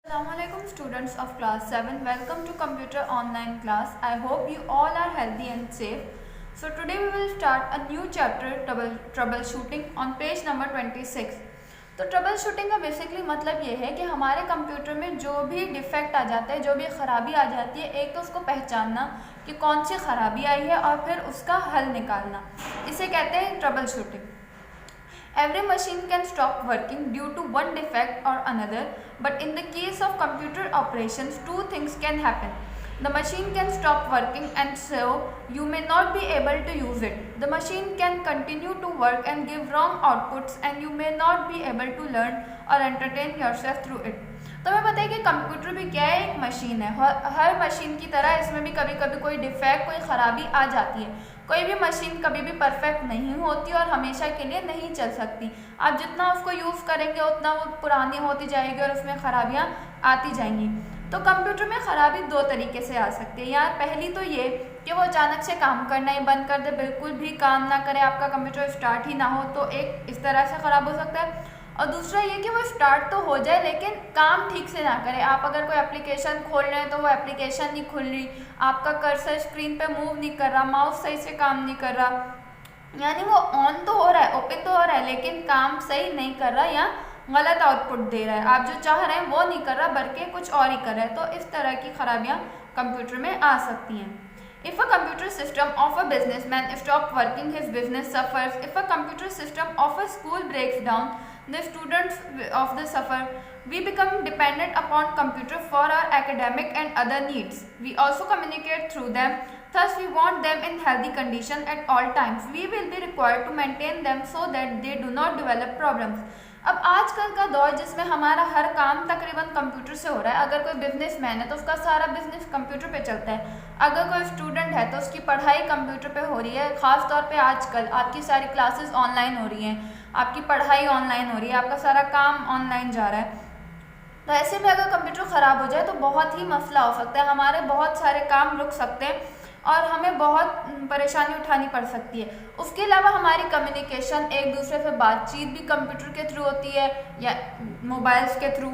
Assalamualaikum students of class 7. Welcome to computer online class. I hope you all are healthy and safe. So today we will start a new chapter troubleshooting on page number 26. तो trouble shooting का basically मतलब ये है कि हमारे computer में जो भी डिफेक्ट आ जाता है, जो भी ख़राबी आ जाती है, एक तो उसको पहचानना कि कौन सी ख़राबी आई है और फिर उसका हल निकालना, इसे कहते हैं trouble shooting. Every machine can stop working due to one defect or another, but in the case of computer operations, two things can happen. The machine can stop working and so you may not be able to use it. The machine can continue to work and give wrong outputs and you may not be able to learn or entertain yourself through it. तो हमें पता है कि computer भी क्या है, एक machine है. हर मशीन की तरह इसमें भी कभी कभी कोई डिफेक्ट, कोई ख़राबी आ जाती है. कोई भी मशीन कभी भी परफेक्ट नहीं होती और हमेशा के लिए नहीं चल सकती. आप जितना उसको यूज़ करेंगे उतना वो पुरानी होती जाएगी और उसमें ख़राबियाँ आती जाएंगी. तो कंप्यूटर में ख़राबी दो तरीके से आ सकती है. यार पहली तो ये कि वो अचानक से काम करना ही बंद कर दे, बिल्कुल भी काम ना करे, आपका कंप्यूटर स्टार्ट ही ना हो, तो एक इस तरह से ख़राब हो सकता है. और दूसरा ये कि वो स्टार्ट तो हो जाए लेकिन काम ठीक से ना करे. आप अगर कोई एप्लीकेशन खोल रहे हैं तो वो एप्लीकेशन नहीं खुल रही, आपका कर्सर स्क्रीन पे मूव नहीं कर रहा, माउस सही से काम नहीं कर रहा, यानी वो ऑन तो हो रहा है, ओपन तो हो रहा है, लेकिन काम सही नहीं कर रहा या गलत आउटपुट दे रहा है. आप जो चाह रहे हैं वो नहीं कर रहा बल्कि कुछ और ही कर रहा है. तो इस तरह की खराबियाँ कंप्यूटर में आ सकती हैं. If a computer system of a businessman stops working, his business suffers. If a computer system of a school breaks down, the students of the suffer. We become dependent upon computer for our academic and other needs. We also communicate through them. Thus, we want them in healthy condition at all times. We will be required to maintain them so that they do not develop problems. अब आजकल का दौर जिसमें हमारा हर काम तकरीबन computer से हो रहा है. अगर कोई बिजनेसमैन है तो उसका सारा बिजनेस कंप्यूटर पे चलता है. अगर कोई स्टूडेंट है तो उसकी पढ़ाई कंप्यूटर पे हो रही है. ख़ास तौर पे आजकल आपकी सारी क्लासेस ऑनलाइन हो रही हैं, आपकी पढ़ाई ऑनलाइन हो रही है, आपका सारा काम ऑनलाइन जा रहा है. तो ऐसे में अगर कंप्यूटर ख़राब हो जाए तो बहुत ही मसला हो सकता है, हमारे बहुत सारे काम रुक सकते हैं और हमें बहुत परेशानी उठानी पड़ सकती है. उसके अलावा हमारी कम्युनिकेशन, एक दूसरे से बातचीत भी कंप्यूटर के थ्रू होती है या मोबाइल्स के थ्रू.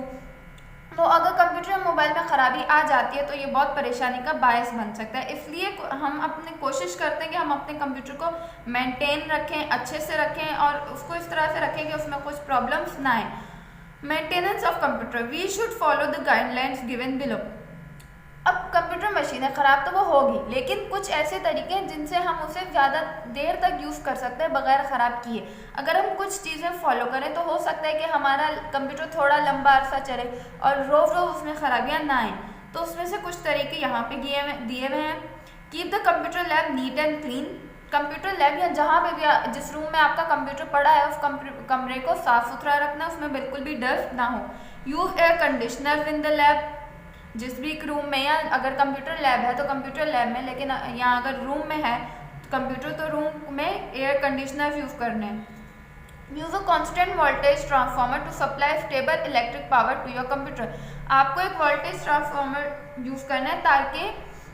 तो अगर कंप्यूटर या मोबाइल में ख़राबी आ जाती है तो ये बहुत परेशानी का बायस बन सकता है. इसलिए हम अपनी कोशिश करते हैं कि हम अपने कंप्यूटर को मेंटेन रखें, अच्छे से रखें और उसको इस तरह से रखें कि उसमें कुछ प्रॉब्लम्स ना आए. Maintenance of computer, we should follow the guidelines given below. अब कंप्यूटर मशीन है, ख़राब तो वो होगी, लेकिन कुछ ऐसे तरीके हैं जिनसे हम उसे ज़्यादा देर तक यूज़ कर सकते हैं बगैर ख़राब किए. अगर हम कुछ चीज़ें फॉलो करें तो हो सकता है कि हमारा कंप्यूटर थोड़ा लंबा अरसा चले और रोज़ रोज़ उसमें ख़राबियाँ ना आएँ. तो उसमें से कुछ तरीके यहाँ पे दिए हुए हैं. Keep the computer lab neat and clean. Computer lab या जहाँ पे भी जिस रूम में आपका कंप्यूटर पड़ा है उस कमरे को साफ़ सुथरा रखना, उसमें बिल्कुल भी डस्ट ना हो. Use air conditioner in the lab. जिस भी रूम में, या अगर कंप्यूटर लैब है तो कंप्यूटर लैब में, लेकिन यहाँ अगर रूम में है कंप्यूटर तो रूम में एयर कंडीशनर यूज़ करने हैं. Use a constant voltage transformer to supply stable electric power to your computer. आपको एक वोल्टेज ट्रांसफार्मर यूज़ करना है ताकि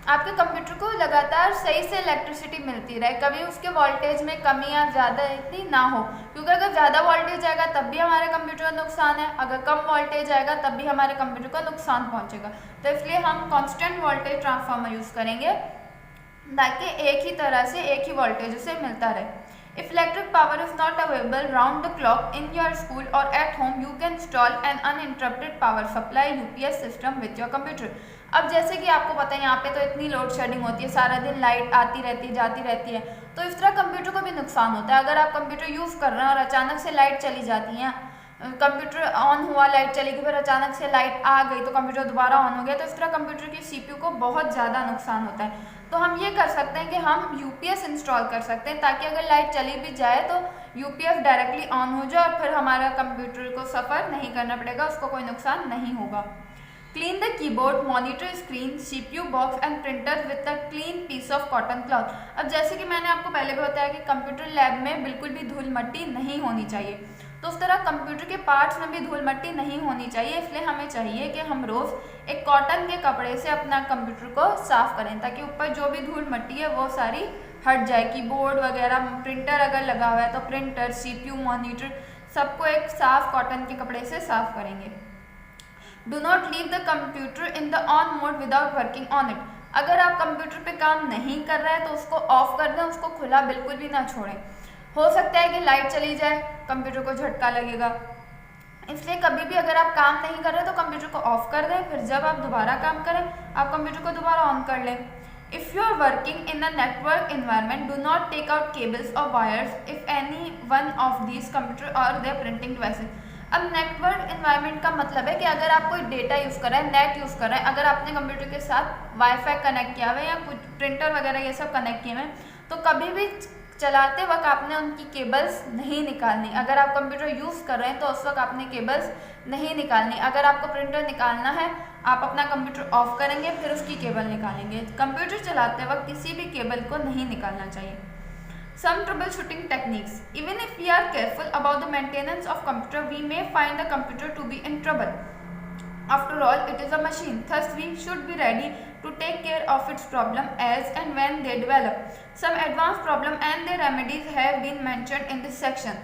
आपके कंप्यूटर को लगातार सही से इलेक्ट्रिसिटी मिलती रहे, कभी उसके वोल्टेज में कमी या ज़्यादा इतनी ना हो. क्योंकि अगर ज़्यादा वोल्टेज आएगा तब भी हमारे कंप्यूटर को नुकसान है, अगर कम वोल्टेज आएगा तब भी हमारे कंप्यूटर को नुकसान पहुंचेगा. तो इसलिए हम कांस्टेंट वोल्टेज ट्रांसफार्मर यूज़ करेंगे ताकि एक ही तरह से एक ही वोल्टेज उसे मिलता रहे. If electric power is not available round the clock in your school or at home, you can install an uninterrupted power supply UPS system with your computer. अब जैसे कि आपको पता है यहाँ पे तो इतनी लोड शेडिंग होती है, सारा दिन लाइट आती रहती है जाती रहती है, तो इस तरह कंप्यूटर को भी नुकसान होता है. अगर आप कंप्यूटर यूज़ कर रहे हैं और अचानक से लाइट चली जाती है, कंप्यूटर ऑन हुआ, लाइट चली गई, फिर अचानक से लाइट आ गई तो कंप्यूटर दोबारा ऑन हो गया, तो इस तरह कंप्यूटर की CPU को बहुत ज़्यादा नुकसान होता है. तो हम ये कर सकते हैं कि हम UPS इंस्टॉल कर सकते हैं ताकि अगर लाइट चली भी जाए तो UPS डायरेक्टली ऑन हो जाए और फिर हमारा कंप्यूटर को सफ़र नहीं करना पड़ेगा, उसको कोई नुकसान नहीं होगा. Clean the keyboard, monitor screen, CPU box and printer with a clean piece of cotton cloth. अब जैसे कि मैंने आपको पहले भी बताया कि कंप्यूटर लैब में बिल्कुल भी धूल मट्टी नहीं होनी चाहिए, तो उस तरह कंप्यूटर के पार्ट्स में भी धूल मट्टी नहीं होनी चाहिए. इसलिए हमें चाहिए कि हम रोज़ एक कॉटन के कपड़े से अपना कंप्यूटर को साफ़ करें ताकि ऊपर जो भी धूल मट्टी है वो सारी हट जाए. कीबोर्ड वगैरह, प्रिंटर अगर लगा हुआ है तो प्रिंटर, CPU, मॉनिटर सबको एक साफ़ कॉटन के कपड़े से साफ़ करेंगे. Do not leave the computer in the on mode without working on it. अगर आप कंप्यूटर पे काम नहीं कर रहे हैं तो उसको ऑफ कर दें, उसको खुला बिल्कुल भी ना छोड़ें। हो सकता है कि लाइट चली जाए, कंप्यूटर को झटका लगेगा, इसलिए कभी भी अगर आप काम नहीं कर रहे तो कंप्यूटर को ऑफ कर दें, फिर जब आप दोबारा काम करें आप कंप्यूटर को दोबारा ऑन कर लें। If you are working in a network environment, do not take out cables और wires if any one of these computer और देयर प्रिंटिंग डिवाइसेस। अब नेटवर्क इन्वायरमेंट का मतलब है कि अगर आप कोई डेटा यूज़ कर रहे हैं, नेट यूज़ कर रहे हैं, अगर आपने कंप्यूटर के साथ वाईफाई कनेक्ट किया हुआ है या कुछ प्रिंटर वगैरह ये सब कनेक्ट किए हुए हैं, तो कभी भी चलाते वक्त आपने उनकी केबल्स नहीं निकालनी। अगर आप कंप्यूटर यूज़ कर रहे हैं तो उस वक्त आपने केबल्स नहीं निकालनी। अगर आपको प्रिंटर निकालना है, आप अपना कंप्यूटर ऑफ करेंगे, फिर उसकी केबल निकालेंगे। कंप्यूटर चलाते वक्त किसी भी केबल को नहीं निकालना चाहिए। Some troubleshooting techniques. Even if we are careful about the maintenance of computer, we may find the computer to be in trouble. After all, it is a machine. Thus, we should be ready to take care of its problem as and when they develop. Some advanced problem and their remedies have been mentioned in this section.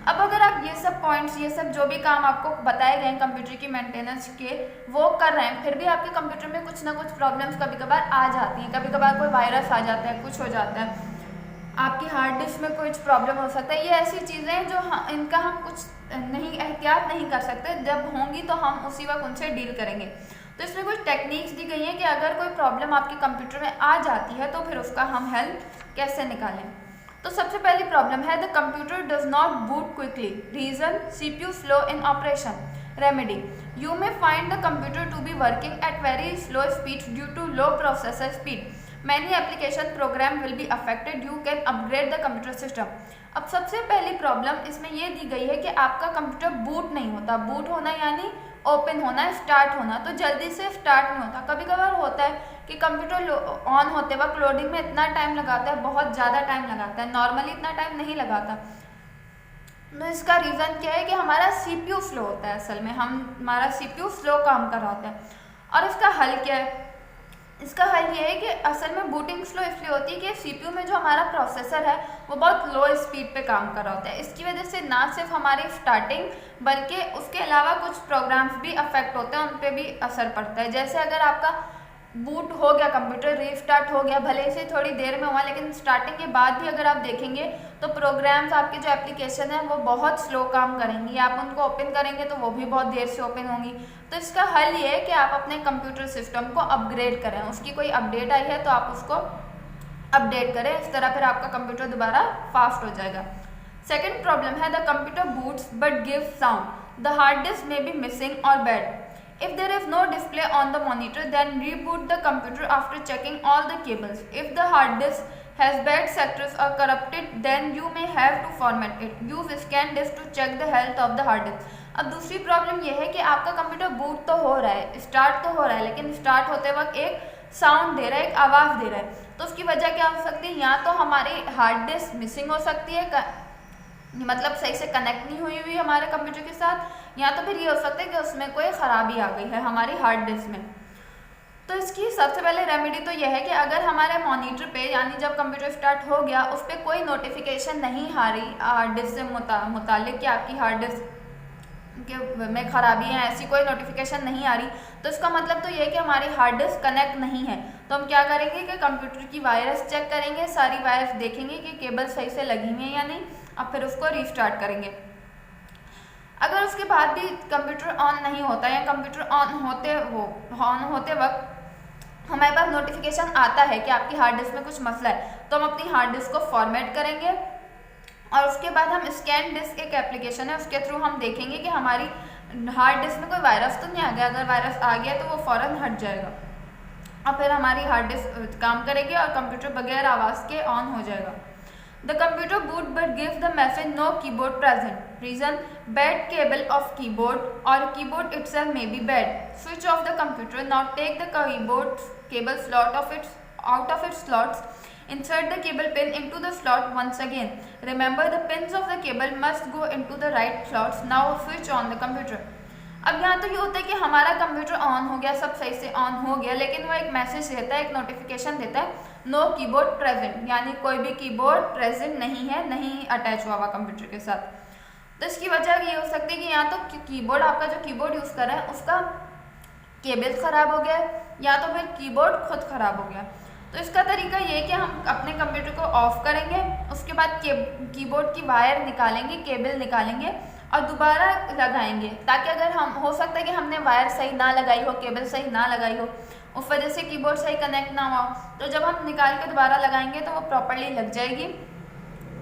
अब अगर आप ये सब points, ये सब जो भी काम आपको बताए गए हैं कंप्यूटर की मेंटेनेंस के, वो कर रहे हैं, फिर भी आपके कंप्यूटर में कुछ ना कुछ प्रॉब्लम्स कभी कभार आ जाती हैं। कभी कभार कोई वायरस आ जाता है, कुछ हो जाता है, आपकी हार्ड डिस्क में कुछ प्रॉब्लम हो सकता है। ये ऐसी चीज़ें हैं जो इनका हम कुछ नहीं एहतियात नहीं कर सकते, जब होंगी तो हम उसी वक्त उनसे डील करेंगे। तो इसमें कुछ टेक्निक्स दी गई हैं कि अगर कोई प्रॉब्लम आपके कंप्यूटर में आ जाती है तो फिर उसका हम हेल्प कैसे निकालें। तो सबसे पहली प्रॉब्लम है the computer does not boot quickly. Reason, CPU slow in operation. Remedy, you may find the computer to be working at very slow speed due to low processor speed. Many application program will be affected. You can upgrade the computer system. अब सबसे पहली problem इसमें ये दी गई है कि आपका computer boot नहीं होता। बूट होना यानी ओपन होना, स्टार्ट होना, तो जल्दी से स्टार्ट नहीं होता। कभी कभार होता है कि कंप्यूटर ऑन होते वक्त लोडिंग में इतना टाइम लगाता है, बहुत ज़्यादा टाइम लगाता है, नॉर्मली इतना टाइम नहीं लगाता। तो इसका रीज़न क्या है कि हमारा CPU स्लो होता है। असल में हमारा CPU स्लो काम कर रहा होता है। और इसका हल क्या है? इसका हल ये है कि असल में बूटिंग स्लो इसलिए होती है कि CPU में जो हमारा प्रोसेसर है वो बहुत लो स्पीड पे काम कर रहा होता है। इसकी वजह से ना सिर्फ हमारी स्टार्टिंग बल्कि उसके अलावा कुछ प्रोग्राम्स भी अफेक्ट होते हैं, उन पे भी असर पड़ता है। जैसे अगर आपका बूट हो गया, कंप्यूटर रीस्टार्ट हो गया, भले से थोड़ी देर में हुआ, लेकिन स्टार्टिंग के बाद भी अगर आप देखेंगे तो प्रोग्राम्स, आपके जो एप्लीकेशन है वो बहुत स्लो काम करेंगी। आप उनको ओपन करेंगे तो वो भी बहुत देर से ओपन होंगी। तो इसका हल ये है कि आप अपने कंप्यूटर सिस्टम को अपग्रेड करें। उसकी कोई अपडेट आई है तो आप उसको अपडेट करें, इस तरह फिर आपका कंप्यूटर दोबारा फास्ट हो जाएगा। सेकेंड प्रॉब्लम है the computer boots but give sound. The hard disc may be missing और bad. If there is no display on the monitor, then reboot the computer after checking all the cables. If the hard disk has bad sectors or corrupted, then you may have to format it. Use scan disk to check the health of the hard disk. अब दूसरी problem यह है कि आपका computer boot तो हो रहा है, स्टार्ट तो हो रहा है, लेकिन स्टार्ट होते वक्त एक साउंड दे रहा है, एक आवाज़ दे रहा है। तो उसकी वजह क्या हो सकती है? या तो हमारी हार्ड डिस्क मिसिंग हो सकती है, मतलब सही से कनेक्ट नहीं हुई हमारे कंप्यूटर के साथ, या तो फिर ये हो सकता है कि उसमें कोई ख़राबी आ गई है हमारी हार्ड डिस्क में। तो इसकी सबसे पहले रेमेडी तो यह है कि अगर हमारे मॉनिटर पे, यानी जब कंप्यूटर स्टार्ट हो गया, उस पर कोई नोटिफिकेशन नहीं आ रही हार्ड डिस्क से मुतालिक कि आपकी हार्ड डिस्क के में ख़राबी है, ऐसी कोई नोटिफिकेशन नहीं आ रही, तो इसका मतलब तो ये है कि हमारी हार्ड डिस्क कनेक्ट नहीं है। तो हम क्या करेंगे कि कंप्यूटर की वायर्स चेक करेंगे, सारी वायर्स देखेंगे कि केबल सही से लगी हुई है या नहीं, अब फिर उसको रीस्टार्ट करेंगे। अगर उसके बाद भी कंप्यूटर ऑन नहीं होता या कंप्यूटर ऑन होते वक्त हमारे पास नोटिफिकेशन आता है कि आपकी हार्ड डिस्क में कुछ मसला है, तो हम अपनी हार्ड डिस्क को फॉर्मेट करेंगे और उसके बाद हम स्कैन डिस्क एक एप्लीकेशन है, उसके थ्रू हम देखेंगे कि हमारी हार्ड डिस्क में कोई वायरस तो नहीं आ गया। अगर वायरस आ गया तो वो फ़ौरन हट जाएगा और फिर हमारी हार्ड डिस्क काम करेगी और कंप्यूटर बगैर आवाज़ के ऑन हो जाएगा। The computer boot but gives the message no keyboard present. Reason, bad cable of keyboard or keyboard itself may be bad. Switch off the computer. Now take the keyboard cable slot out of its slots. Insert the cable pin into the slot once again. Remember the pins of the cable must go into the right slots. Now switch on the computer. अब यहाँ तो ये होता है कि हमारा computer on हो गया, सब सही से ऑन हो गया, लेकिन वो एक मैसेज देता है, एक नोटिफिकेशन देता है, नो कीबोर्ड प्रेजेंट, यानी कोई भी कीबोर्ड प्रेजेंट नहीं है, नहीं अटैच हुआ हुआ कंप्यूटर के साथ। तो इसकी वजह ये हो सकती है कि या तो कीबोर्ड, आपका जो कीबोर्ड यूज़ कर रहे हैं उसका केबल ख़राब हो गया या तो फिर कीबोर्ड खुद ख़राब हो गया। तो इसका तरीका ये है कि हम अपने कंप्यूटर को ऑफ करेंगे, उसके बाद कीबोर्ड की वायर निकालेंगे, केबल निकालेंगे और दोबारा लगाएंगे, ताकि अगर हम हो सकता है कि हमने वायर सही ना लगाई हो, केबल सही ना लगाई हो, उस वजह से कीबोर्ड सही कनेक्ट ना हुआ, तो जब हम निकाल के दोबारा लगाएंगे तो वो प्रॉपर्ली लग जाएगी।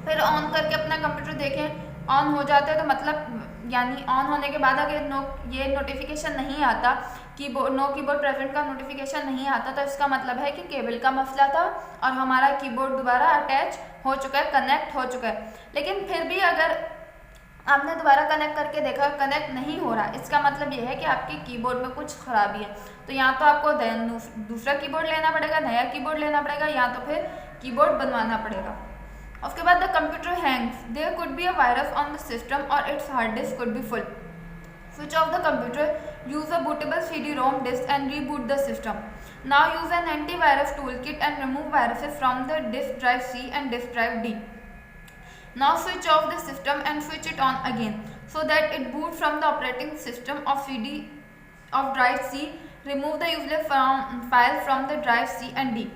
फिर ऑन करके अपना कंप्यूटर देखें, ऑन हो जाता है तो मतलब यानी ऑन होने के बाद अगर ये नोटिफिकेशन नहीं आता, नो कीबोर्ड प्रेजेंट का नोटिफिकेशन नहीं आता, तो इसका मतलब है कि केबल का मसला था और हमारा कीबोर्ड दोबारा अटैच हो चुका है, कनेक्ट हो चुका है। लेकिन फिर भी अगर आपने दोबारा कनेक्ट करके देखा कनेक्ट नहीं हो रहा, इसका मतलब ये है कि आपके कीबोर्ड में कुछ खराबी है। तो या तो आपको दूसरा कीबोर्ड लेना पड़ेगा, नया कीबोर्ड लेना पड़ेगा, या तो फिर कीबोर्ड बनवाना पड़ेगा। उसके बाद the computer hangs, there could be a virus on the system और its hard disk could be full. Switch off the computer, use a bootable CD-ROM disk and reboot the system. Now use an antivirus toolkit and remove viruses from the disk drive C and disk drive D. Now switch off the system and switch it on again so that it boots from the operating system of drive C. Remove the useless file from the drive C and D.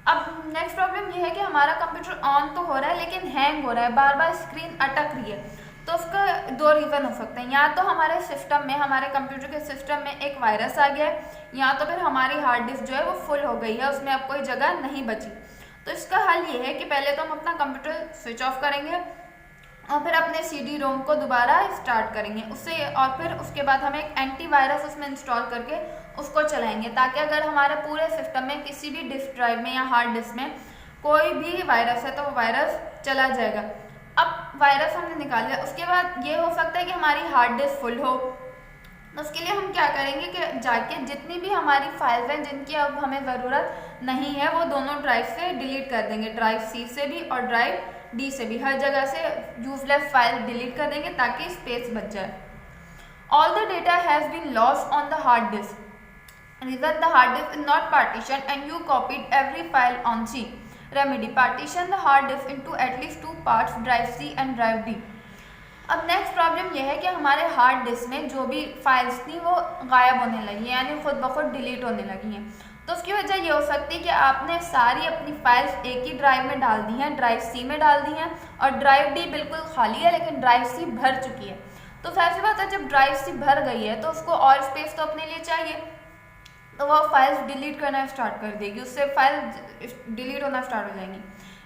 अब next problem ये है कि हमारा computer on तो हो रहा है लेकिन हैंग हो रहा है, बार बार स्क्रीन अटक रही है। तो उसका दो रीज़न हो सकते हैं, या तो हमारे सिस्टम में, हमारे कंप्यूटर के सिस्टम में एक वायरस आ गया है, या तो फिर हमारी हार्ड डिस्क जो है वो फुल हो गई है, उसमें अब कोई जगह नहीं बची। तो इसका हल ये है कि पहले तो हम अपना कंप्यूटर स्विच ऑफ करेंगे और फिर अपने CD-ROM को दोबारा स्टार्ट करेंगे उससे, और फिर उसके बाद हम एक एंटीवायरस उसमें इंस्टॉल करके उसको चलाएंगे, ताकि अगर हमारे पूरे सिस्टम में किसी भी डिस्क ड्राइव में या हार्ड डिस्क में कोई भी वायरस है तो वो वायरस चला जाएगा। अब वायरस हमने निकाल लिया, उसके बाद ये हो सकता है कि हमारी हार्ड डिस्क फुल हो, तो उसके लिए हम क्या करेंगे कि जाके जितनी भी हमारी फाइल्स हैं जिनकी अब हमें ज़रूरत नहीं है वो दोनों ड्राइव से डिलीट कर देंगे, ड्राइव C से भी और ड्राइव D से भी, हर जगह से यूजलेस फाइल डिलीट कर देंगे ताकि स्पेस बच जाए। All the data has been lost on the hard disk, reason the hard disk is not partitioned and you copied every file on C. Remedy, partition the hard disk into at least two parts, drive C and drive D. अब next problem यह है कि हमारे hard disk में जो भी files थी वो गायब होने लगी, यानी खुद ब खुद डिलीट होने लगी हैं। तो उसकी वजह ये हो सकती है कि आपने सारी अपनी फाइल्स एक ही ड्राइव में डाल दी हैं, ड्राइव C में डाल दी हैं, और ड्राइव D बिल्कुल खाली है लेकिन ड्राइव C भर चुकी है। तो जाहिर सी बात है जब ड्राइव C भर गई है तो उसको और स्पेस तो अपने लिए चाहिए, तो वह फाइल्स डिलीट करना स्टार्ट कर देगी, उससे फाइल डिलीट होना स्टार्ट हो जाएंगी।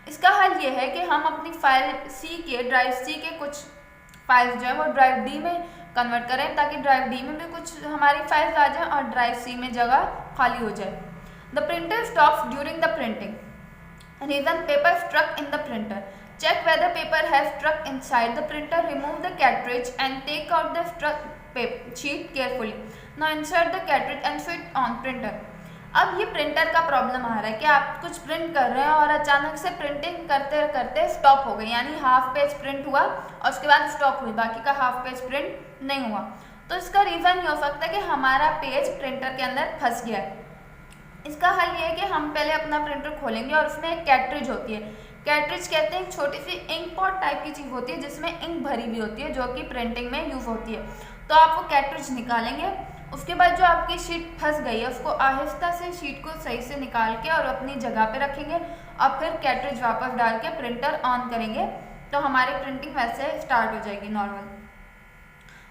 इसका हल ये है कि हम अपनी फाइल ड्राइव C के कुछ फाइल्स जो है वो ड्राइव D में कन्वर्ट करें, ताकि ड्राइव D में भी कुछ हमारी फाइल्स आ जाएं और ड्राइव C में जगह खाली हो जाए। The printer stops during the printing, reason paper struck in the printer, check whether paper has struck inside the printer, remove the cartridge and take out the struck sheet carefully, now insert the cartridge and switch on printer. अब ये printer का problem आ रहा है कि आप कुछ print कर रहे हैं और अचानक से प्रिंटिंग करते करते स्टॉप हो गई, यानी हाफ पेज प्रिंट हुआ और उसके बाद स्टॉप हुई, बाकी का हाफ पेज प्रिंट नहीं हुआ। तो इसका रीज़न ये हो सकता है कि हमारा पेज प्रिंटर के अंदर फंस गया है। इसका हल ये है कि हम पहले अपना प्रिंटर खोलेंगे और उसमें एक कैट्रिज होती है, कैट्रिज कहते हैं एक छोटी सी इंक पॉट टाइप की चीज़ होती है जिसमें इंक भरी हुई होती है जो कि प्रिंटिंग में यूज़ होती है। तो आप वो कैट्रिज निकालेंगे, उसके बाद जो आपकी शीट फंस गई है उसको आहिस्ता से शीट को सही से निकाल के और अपनी जगह पे रखेंगे और फिर कैट्रिज वापस डाल के प्रिंटर ऑन करेंगे तो हमारी प्रिंटिंग वैसे स्टार्ट हो जाएगी नॉर्मल।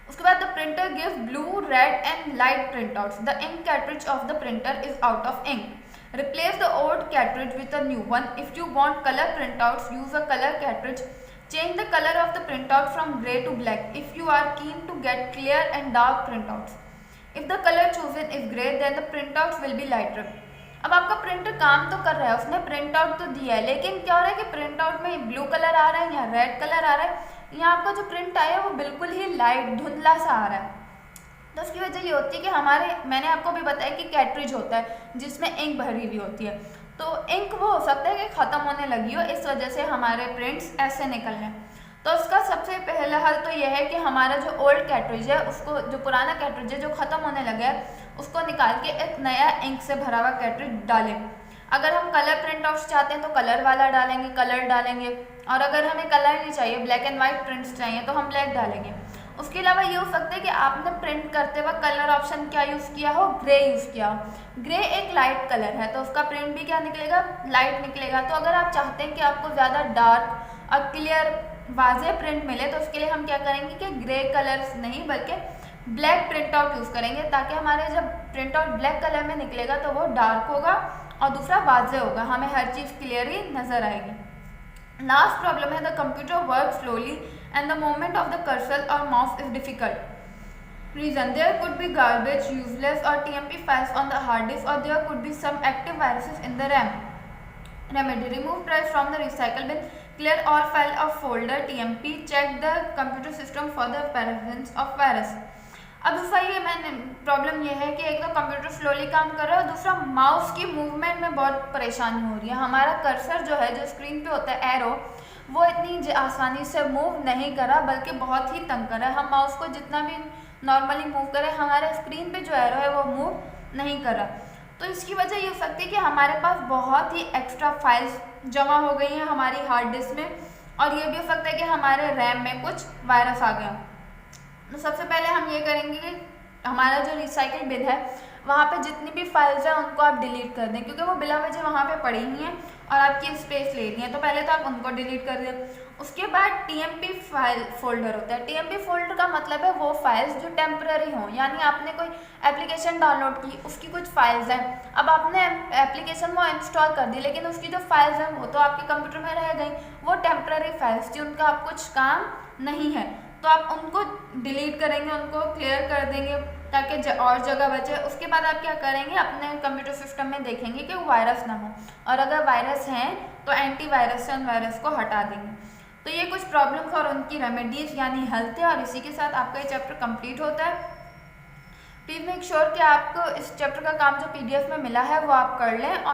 उसके बाद the printer gives blue, red and light printouts, the ink cartridge of the printer is out of ink, replace the old cartridge with a new one. If you want color printouts, use a color cartridge. Change the color of the printout from gray to black if you are keen to get clear and dark printouts. If the color chosen is gray, then the printouts will be lighter. अब आपका printer काम तो कर रहा है, उसने print out तो दिया है, लेकिन क्या हो रहा है कि प्रिंट आउट में ब्लू कलर आ रहा है या रेड कलर आ रहा है, या आपका जो प्रिंट आया है वो बिल्कुल ही लाइट धुंधला सा आ रहा है। तो उसकी वजह ये होती है कि मैंने आपको भी बताया कि कैट्रिज होता है जिसमें इंक भरी हुई होती है, तो इंक वो हो सकता है कि ख़त्म होने लगी हो, इस वजह से हमारे प्रिंट्स ऐसे निकल रहे हैं। तो उसका सबसे पहला हल तो यह है कि हमारा जो ओल्ड कैट्रिज है उसको, जो पुराना कैट्रिज है जो ख़त्म होने लगा है, उसको निकाल के एक नया इंक से भरा हुआ कैट्रिज डालें। अगर हम कलर प्रिंट आउट्स चाहते हैं तो कलर वाला डालेंगे, कलर डालेंगे, और अगर हमें कलर नहीं चाहिए, ब्लैक एंड वाइट प्रिंट्स चाहिए तो हम ब्लैक डालेंगे। उसके अलावा ये हो सकता है कि आपने प्रिंट करते वक्त कलर ऑप्शन क्या यूज़ किया हो, ग्रे यूज़ किया हो। ग्रे एक लाइट कलर है तो उसका प्रिंट भी क्या निकलेगा, लाइट निकलेगा। तो अगर आप चाहते हैं कि आपको ज़्यादा डार्क और क्लियर वाज़े प्रिंट मिले तो उसके लिए हम क्या करेंगे कि ग्रे कलर्स नहीं बल्कि ब्लैक प्रिंट आउट यूज़ करेंगे, ताकि हमारे जब प्रिंट आउट ब्लैक कलर में निकलेगा तो वो डार्क होगा और दूसरा वाज़े होगा, हमें हर चीज़ क्लियरली नज़र आएगी। लास्ट प्रॉब्लम है the computer work slowly and the movement of the cursor or mouse is difficult. Reason: there could be garbage, useless or TMP files on the hard disk, or there could be some active viruses in the RAM. Remedy: remove drives from the recycle bin, clear all file of folder TMP, check the computer system for the presence of virus. अब दूसरा ये मैंने problem ये है कि एक तो computer slowly काम कर रहा है और दूसरा माउस की मूवमेंट में बहुत परेशानी हो रही है। हमारा कर्सर जो है, जो स्क्रीन पे होता है एरो, वो इतनी आसानी से मूव नहीं कर रहा बल्कि बहुत ही तंग कर रहा है। हम माउस को जितना भी नॉर्मली मूव करें, हमारे स्क्रीन पे जो एरो है वो मूव नहीं कर रहा। तो इसकी वजह ये हो सकती है कि हमारे पास बहुत ही एक्स्ट्रा फाइल्स जमा हो गई हैं हमारी हार्ड डिस्क में, और ये भी हो सकता है कि हमारे रैम में कुछ वायरस आ गया। तो सबसे पहले हम ये करेंगे कि हमारा जो रिसाइकिल बिन है वहाँ पे जितनी भी फाइल्स हैं उनको आप डिलीट कर दें, क्योंकि वो बिला वजह वहाँ पे पड़ी हुई हैं और आपकी स्पेस ले रही हैं। तो पहले तो आप उनको डिलीट कर दें। उसके बाद टीएमपी फाइल फोल्डर होता है। टीएमपी फोल्डर का मतलब है वो फाइल्स जो टेम्पररी हों, यानी आपने कोई एप्लीकेशन डाउनलोड की, उसकी कुछ फाइल्स हैं, अब आपने एप्लीकेशन वो इंस्टॉल कर दी लेकिन उसकी जो फाइल्स हैं वो तो आपके कंप्यूटर में रह गई, वो टेम्पररी फाइल्स थी, उनका आप कुछ काम नहीं है, तो आप उनको डिलीट करेंगे, उनको क्लियर कर देंगे ताकि और जगह बचे। उसके बाद आप क्या करेंगे, अपने कंप्यूटर सिस्टम में देखेंगे कि वायरस ना हो, और अगर वायरस हैं तो एंटीवायरस से उन वायरस को हटा देंगे। तो ये कुछ प्रॉब्लम्स और उनकी रेमेडीज यानी हेल्थ है, और इसी के साथ आपका ये चैप्टर कंप्लीट होता है। प्लीज़ मेक श्योर कि आपको इस चैप्टर का काम जो PDF में मिला है वो आप कर लें।